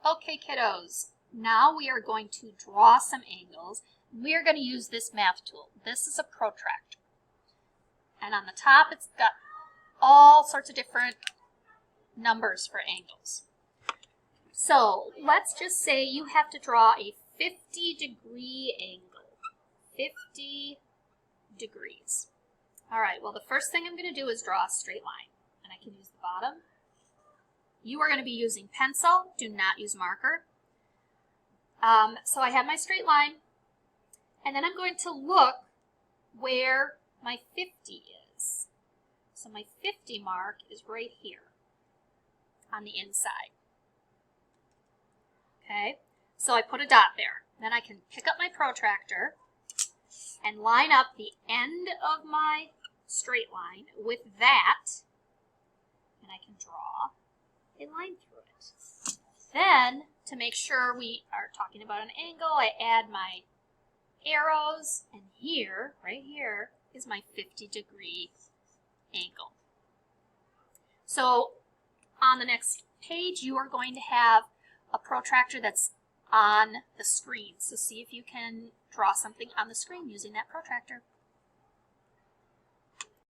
Okay, kiddos, now we are going to draw some angles. We are going to use this math tool. This is a protractor. And on the top, it's got all sorts of different numbers for angles. So let's just say you have to draw a 50-degree angle. 50 degrees. All right, well, the first thing I'm going to do is draw a straight line. And I can use the bottom. You are going to be using pencil. Do not use marker. So I have my straight line. And then I'm going to look where my 50 is. So my 50 mark is right here on the inside. Okay, so I put a dot there. Then I can pick up my protractor and line up the end of my straight line with that, and I can draw a line through it. Then, to make sure we are talking about an angle, I add my arrows, and here, right here, is my 50-degree angle. So, on the next page, you are going to have a protractor that's on the screen. So see if you can draw something on the screen using that protractor.